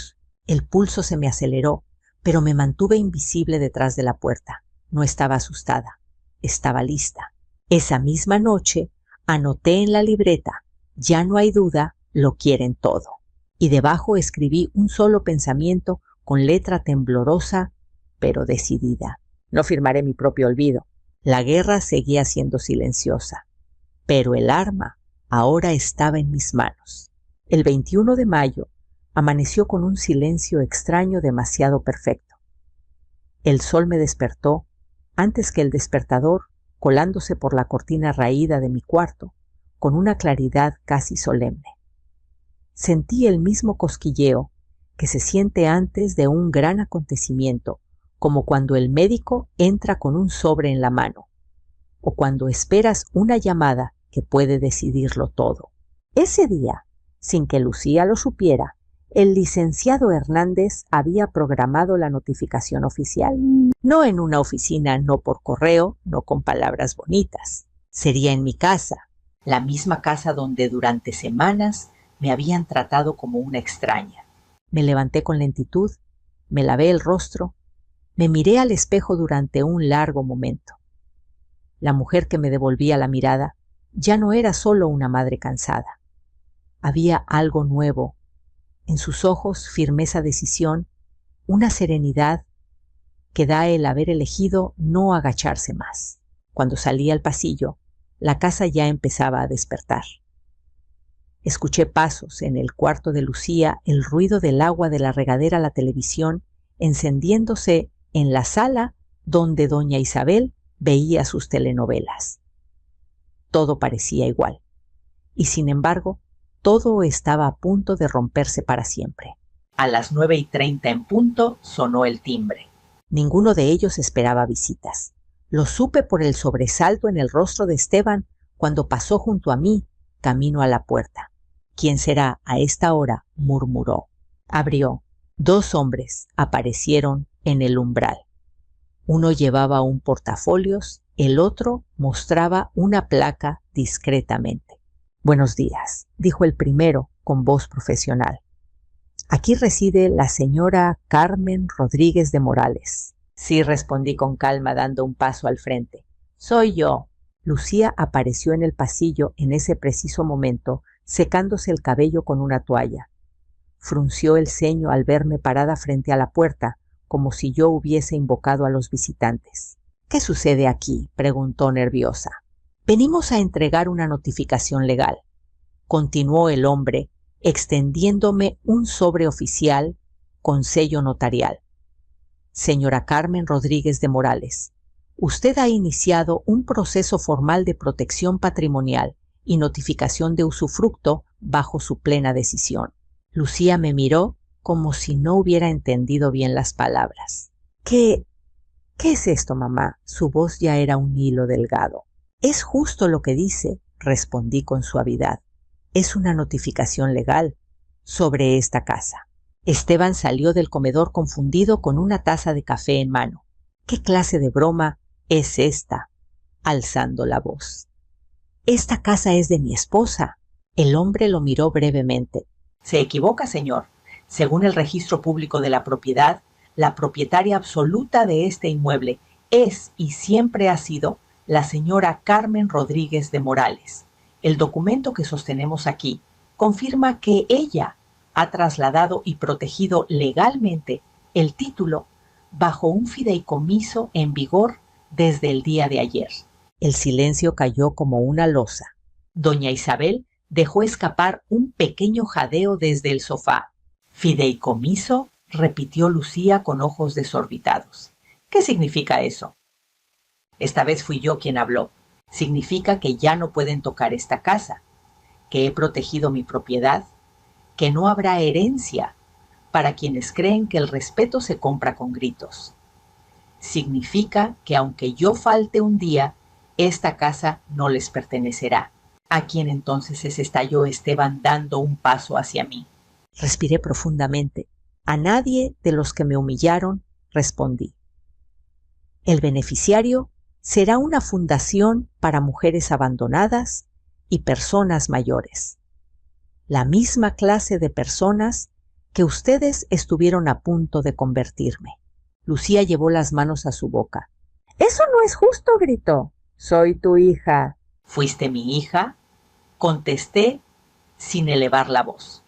El pulso se me aceleró, pero me mantuve invisible detrás de la puerta. No estaba asustada. Estaba lista. Esa misma noche anoté en la libreta: ya no hay duda, lo quieren todo. Y debajo escribí un solo pensamiento con letra temblorosa, pero decidida. No firmaré mi propio olvido. La guerra seguía siendo silenciosa, pero el arma ahora estaba en mis manos. El 21 de mayo amaneció con un silencio extraño, demasiado perfecto. El sol me despertó antes que el despertador, colándose por la cortina raída de mi cuarto, con una claridad casi solemne. Sentí el mismo cosquilleo que se siente antes de un gran acontecimiento, como cuando el médico entra con un sobre en la mano, o cuando esperas una llamada que puede decidirlo todo. Ese día, sin que Lucía lo supiera, el licenciado Hernández había programado la notificación oficial. No en una oficina, no por correo, no con palabras bonitas. Sería en mi casa, la misma casa donde durante semanas me habían tratado como una extraña. Me levanté con lentitud, me lavé el rostro, me miré al espejo durante un largo momento. La mujer que me devolvía la mirada ya no era solo una madre cansada. Había algo nuevo. En sus ojos, firmeza, decisión, una serenidad que da el haber elegido no agacharse más. Cuando salí al pasillo, la casa ya empezaba a despertar. Escuché pasos en el cuarto de Lucía, el ruido del agua de la regadera, la televisión encendiéndose en la sala donde doña Isabel veía sus telenovelas. Todo parecía igual, y sin embargo, todo estaba a punto de romperse para siempre. A las 9:30 en punto sonó el timbre. Ninguno de ellos esperaba visitas. Lo supe por el sobresalto en el rostro de Esteban cuando pasó junto a mí, camino a la puerta. ¿Quién será a esta hora?, murmuró. Abrió. 2 hombres aparecieron en el umbral. Uno llevaba un portafolios, el otro mostraba una placa discretamente. Buenos días, dijo el primero con voz profesional. Aquí reside la señora Carmen Rodríguez de Morales. Sí, respondí con calma, dando un paso al frente. Soy yo. Lucía apareció en el pasillo en ese preciso momento, secándose el cabello con una toalla. Frunció el ceño al verme parada frente a la puerta, como si yo hubiese invocado a los visitantes. ¿Qué sucede aquí?, preguntó nerviosa. Venimos a entregar una notificación legal, continuó el hombre, extendiéndome un sobre oficial con sello notarial. Señora Carmen Rodríguez de Morales, usted ha iniciado un proceso formal de protección patrimonial y notificación de usufructo bajo su plena decisión. Lucía me miró como si no hubiera entendido bien las palabras. ¿Qué es esto, mamá? Su voz ya era un hilo delgado. Es justo lo que dice, respondí con suavidad. Es una notificación legal sobre esta casa. Esteban salió del comedor confundido con una taza de café en mano. ¿Qué clase de broma es esta?, alzando la voz. Esta casa es de mi esposa. El hombre lo miró brevemente. Se equivoca, señor. Según el registro público de la propiedad, la propietaria absoluta de este inmueble es y siempre ha sido la señora Carmen Rodríguez de Morales. El documento que sostenemos aquí confirma que ella ha trasladado y protegido legalmente El título: Bajo un fideicomiso en vigor desde el día de ayer. El silencio cayó como una losa. Doña Isabel dejó escapar un pequeño jadeo desde el sofá. ¿Fideicomiso?, repitió Lucía con ojos desorbitados. ¿Qué significa eso? Esta vez fui yo quien habló. Significa que ya no pueden tocar esta casa, que he protegido mi propiedad, que no habrá herencia para quienes creen que el respeto se compra con gritos. Significa que aunque yo falte un día, esta casa no les pertenecerá. ¿A quién entonces es estalló Esteban dando un paso hacia mí? Respiré profundamente. A nadie de los que me humillaron, respondí. El beneficiario será una fundación para mujeres abandonadas y personas mayores. La misma clase de personas que ustedes estuvieron a punto de convertirme. Lucía llevó las manos a su boca. «¡Eso no es justo!», gritó. «Soy tu hija». «¿Fuiste mi hija?», contesté sin elevar la voz.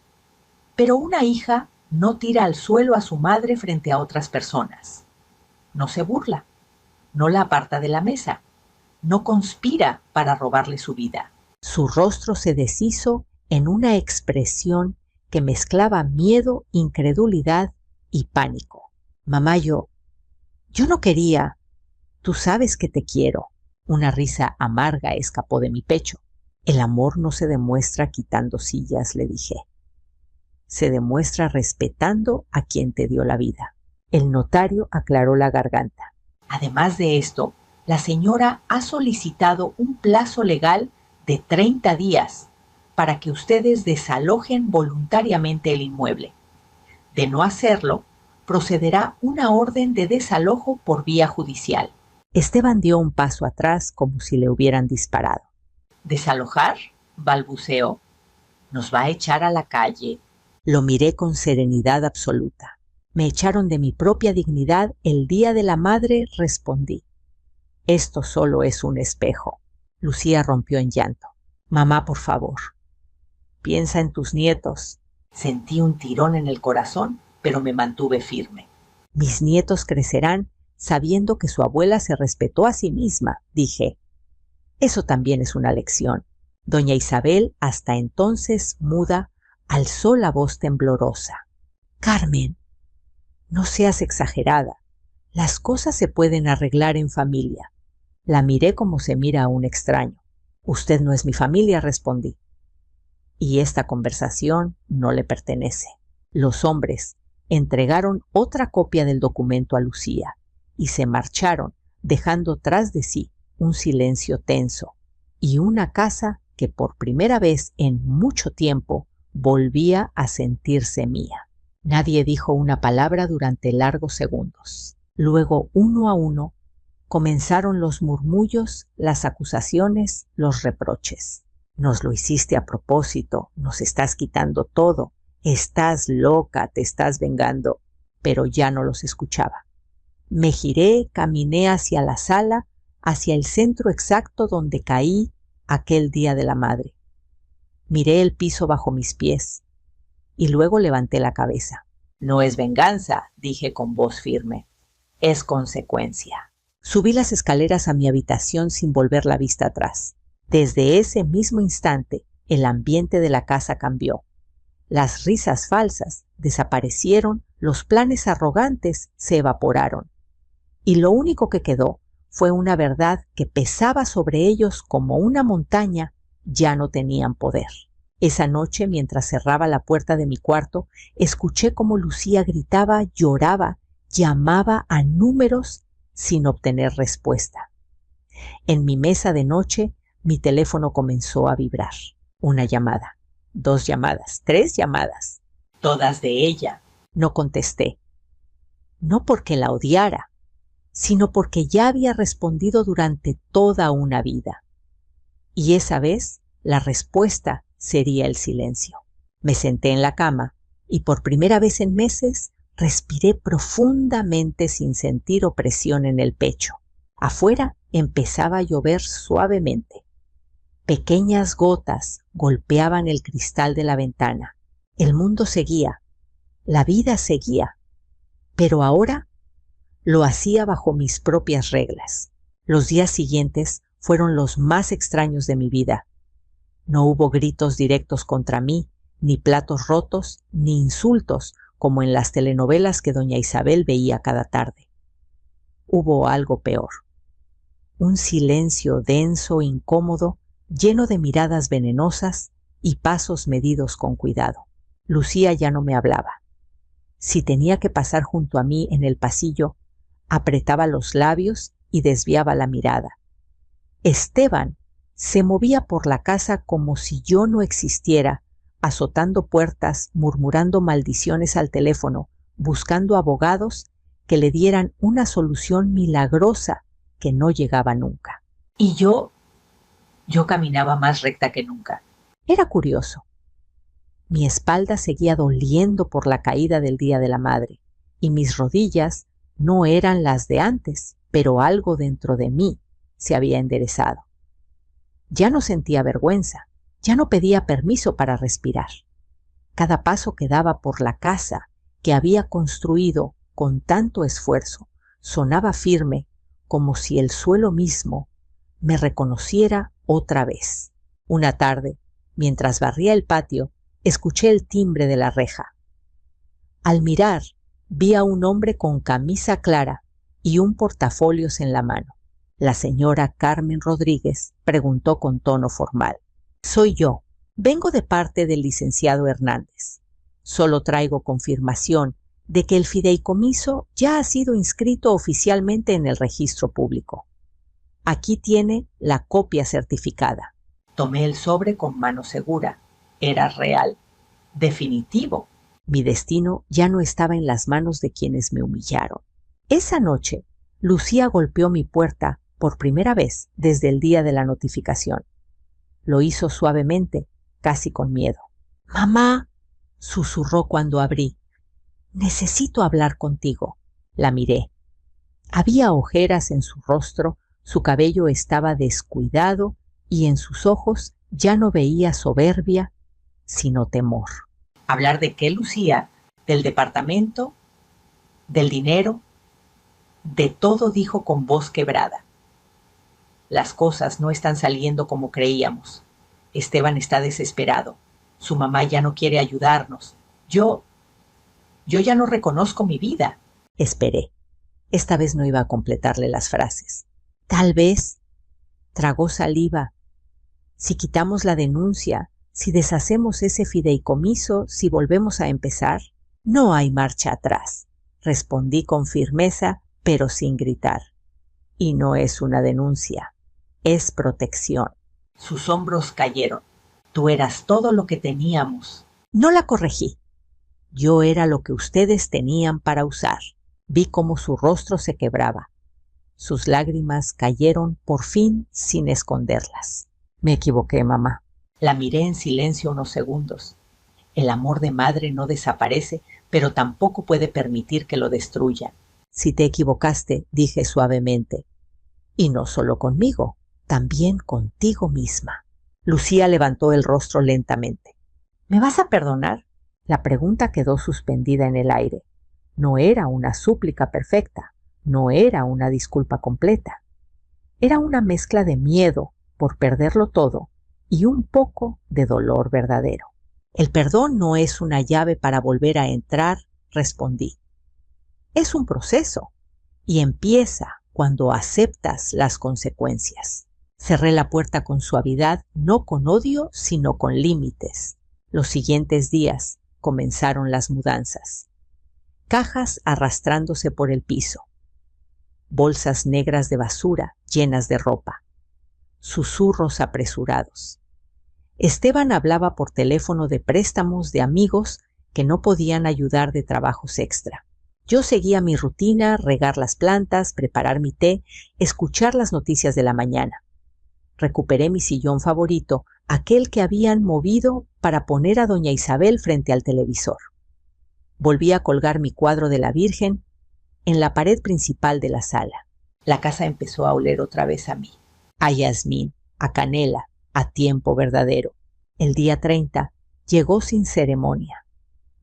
Pero una hija no tira al suelo a su madre frente a otras personas. No se burla, no la aparta de la mesa, no conspira para robarle su vida. Su rostro se deshizo en una expresión que mezclaba miedo, incredulidad y pánico. «Mamá, yo no quería. Tú sabes que te quiero». Una risa amarga escapó de mi pecho. «El amor no se demuestra quitando sillas», le dije. «Se demuestra respetando a quien te dio la vida». El notario aclaró la garganta. «Además de esto, la señora ha solicitado un plazo legal de 30 días para que ustedes desalojen voluntariamente el inmueble. De no hacerlo, procederá una orden de desalojo por vía judicial». Esteban dio un paso atrás como si le hubieran disparado. «¿Desalojar?», balbuceó. «Nos va a echar a la calle». Lo miré con serenidad absoluta. «Me echaron de mi propia dignidad el día de la madre», respondí. «Esto solo es un espejo». Lucía rompió en llanto. «Mamá, por favor, piensa en tus nietos». Sentí un tirón en el corazón, pero me mantuve firme. «Mis nietos crecerán sabiendo que su abuela se respetó a sí misma», dije. Eso también es una lección. Doña Isabel, hasta entonces muda, alzó la voz temblorosa. «Carmen, no seas exagerada. Las cosas se pueden arreglar en familia». La miré como se mira a un extraño. «Usted no es mi familia», respondí. «Y esta conversación no le pertenece». Los hombres entregaron otra copia del documento a Lucía y se marcharon, dejando tras de sí un silencio tenso y una casa que por primera vez en mucho tiempo volvía a sentirse mía. Nadie dijo una palabra durante largos segundos. Luego, uno a uno, comenzaron los murmullos, las acusaciones, los reproches. «Nos lo hiciste a propósito, nos estás quitando todo, estás loca, te estás vengando». Pero ya no los escuchaba. Me giré, caminé hacia la sala, hacia el centro exacto donde caí aquel día de la madre. Miré el piso bajo mis pies y luego levanté la cabeza. «No es venganza», dije con voz firme. «Es consecuencia». Subí las escaleras a mi habitación sin volver la vista atrás. Desde ese mismo instante, el ambiente de la casa cambió. Las risas falsas desaparecieron, los planes arrogantes se evaporaron. Y lo único que quedó fue una verdad que pesaba sobre ellos como una montaña. Ya no tenían poder. Esa noche, mientras cerraba la puerta de mi cuarto, escuché cómo Lucía gritaba, lloraba, llamaba a números sin obtener respuesta. En mi mesa de noche, mi teléfono comenzó a vibrar. Una llamada, 2 llamadas, 3 llamadas, todas de ella. No contesté. No porque la odiara, sino porque ya había respondido durante toda una vida. Y esa vez la respuesta sería el silencio. Me senté en la cama y por primera vez en meses respiré profundamente sin sentir opresión en el pecho. Afuera empezaba a llover suavemente. Pequeñas gotas golpeaban el cristal de la ventana. El mundo seguía, la vida seguía, Pero ahora lo hacía bajo mis propias reglas. Los días siguientes fueron los más extraños de mi vida. No hubo gritos directos contra mí, ni platos rotos, ni insultos, como en las telenovelas que doña Isabel veía cada tarde. Hubo algo peor. Un silencio denso, incómodo, lleno de miradas venenosas y pasos medidos con cuidado. Lucía ya no me hablaba. Si tenía que pasar junto a mí en el pasillo, apretaba los labios y desviaba la mirada. Esteban se movía por la casa como si yo no existiera, azotando puertas, murmurando maldiciones al teléfono, buscando abogados que le dieran una solución milagrosa que no llegaba nunca. Y yo caminaba más recta que nunca. Era curioso. Mi espalda seguía doliendo por la caída del Día de la Madre, y mis rodillas no eran las de antes, pero algo dentro de mí se había enderezado. Ya no sentía vergüenza, ya no pedía permiso para respirar. Cada paso que daba por la casa que había construido con tanto esfuerzo sonaba firme, como si el suelo mismo me reconociera otra vez. Una tarde, mientras barría el patio, escuché el timbre de la reja. Al mirar, vi a un hombre con camisa clara y un portafolios en la mano. La señora Carmen Rodríguez preguntó con tono formal. Soy yo. Vengo de parte del licenciado Hernández. Solo traigo confirmación de que el fideicomiso ya ha sido inscrito oficialmente en el registro público. Aquí tiene la copia certificada. Tomé el sobre con mano segura. Era real, definitivo. Mi destino ya no estaba en las manos de quienes me humillaron. Esa noche, Lucía golpeó mi puerta por primera vez desde el día de la notificación. Lo hizo suavemente, casi con miedo. «Mamá», susurró cuando abrí. «Necesito hablar contigo». La miré. Había ojeras en su rostro, su cabello estaba descuidado y en sus ojos ya no veía soberbia, sino temor. ¿Hablar de qué, Lucía? ¿Del departamento? ¿Del dinero? De todo, dijo con voz quebrada. Las cosas no están saliendo como creíamos. Esteban está desesperado. Su mamá ya no quiere ayudarnos. Yo ya no reconozco mi vida. Esperé. Esta vez no iba a completarle las frases. Tal vez. Tragó saliva. Si quitamos la denuncia, si deshacemos ese fideicomiso, si volvemos a empezar, no hay marcha atrás. Respondí con firmeza, pero sin gritar. Y no es una denuncia, es protección. Sus hombros cayeron. Tú eras todo lo que teníamos. No la corregí. Yo era lo que ustedes tenían para usar. Vi cómo su rostro se quebraba. Sus lágrimas cayeron por fin sin esconderlas. Me equivoqué, mamá. La miré en silencio unos segundos. El amor de madre no desaparece, pero tampoco puede permitir que lo destruyan. Si te equivocaste, dije suavemente. Y no solo conmigo, también contigo misma. Lucía levantó el rostro lentamente. ¿Me vas a perdonar? La pregunta quedó suspendida en el aire. No era una súplica perfecta, no era una disculpa completa. Era una mezcla de miedo por perderlo todo y un poco de dolor verdadero. El perdón no es una llave para volver a entrar, respondí. Es un proceso y empieza cuando aceptas las consecuencias. Cerré la puerta con suavidad, no con odio, sino con límites. Los siguientes días comenzaron las mudanzas. Cajas arrastrándose por el piso. Bolsas negras de basura llenas de ropa. Susurros apresurados. Esteban hablaba por teléfono de préstamos de amigos que no podían ayudar de trabajos extra. Yo seguía mi rutina, regar las plantas, preparar mi té, escuchar las noticias de la mañana. Recuperé mi sillón favorito, aquel que habían movido para poner a doña Isabel frente al televisor. Volví a colgar mi cuadro de la Virgen en la pared principal de la sala. La casa empezó a oler otra vez a mí, a Yasmín, a canela, a tiempo verdadero. El día 30 llegó sin ceremonia,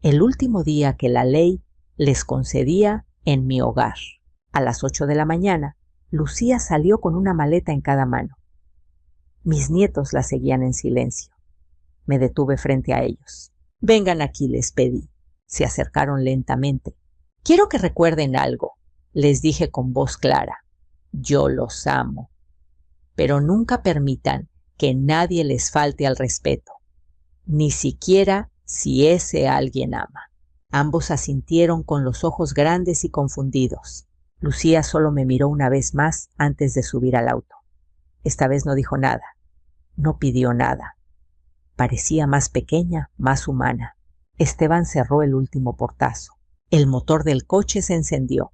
el último día que la ley les concedía en mi hogar. A las 8 de la mañana, Lucía salió con una maleta en cada mano. Mis nietos la seguían en silencio. Me detuve frente a ellos. «Vengan aquí», les pedí. Se acercaron lentamente. «Quiero que recuerden algo», les dije con voz clara. «Yo los amo. Pero nunca permitan que nadie les falte al respeto, ni siquiera si ese alguien ama». Ambos asintieron con los ojos grandes y confundidos. Lucía solo me miró una vez más antes de subir al auto. Esta vez no dijo nada, no pidió nada. Parecía más pequeña, más humana. Esteban cerró el último portazo. El motor del coche se encendió.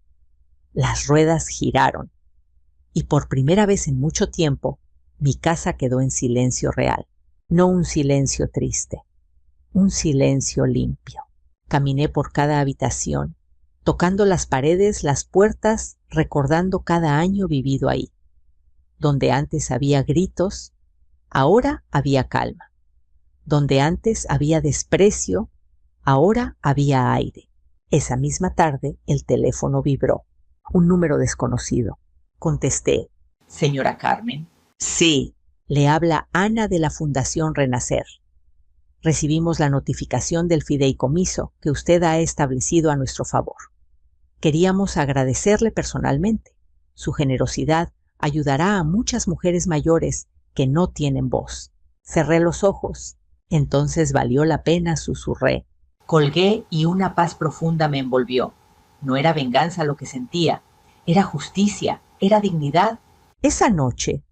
Las ruedas giraron. Y por primera vez en mucho tiempo, mi casa quedó en silencio real. No un silencio triste, un silencio limpio. Caminé por cada habitación, tocando las paredes, las puertas, recordando cada año vivido ahí. Donde antes había gritos, ahora había calma. Donde antes había desprecio, ahora había aire. Esa misma tarde el teléfono vibró. Un número desconocido. Contesté. «Señora Carmen». «Sí», le habla Ana de la Fundación Renacer. «Recibimos la notificación del fideicomiso que usted ha establecido a nuestro favor. Queríamos agradecerle personalmente. Su generosidad ayudará a muchas mujeres mayores que no tienen voz». Cerré los ojos. «Entonces valió la pena», susurré. Colgué y una paz profunda me envolvió. No era venganza lo que sentía, era justicia, era dignidad. Esa noche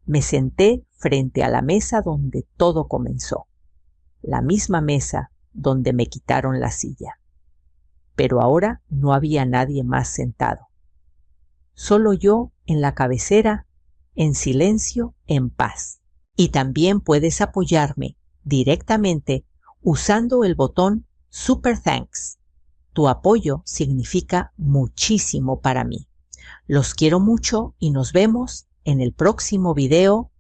me senté frente a la mesa donde todo comenzó. La misma mesa donde me quitaron la silla. Pero ahora no había nadie más sentado. Solo yo en la cabecera, en silencio, en paz. Y también puedes apoyarme directamente usando el botón Super Thanks. Tu apoyo significa muchísimo para mí. Los quiero mucho y nos vemos en el próximo video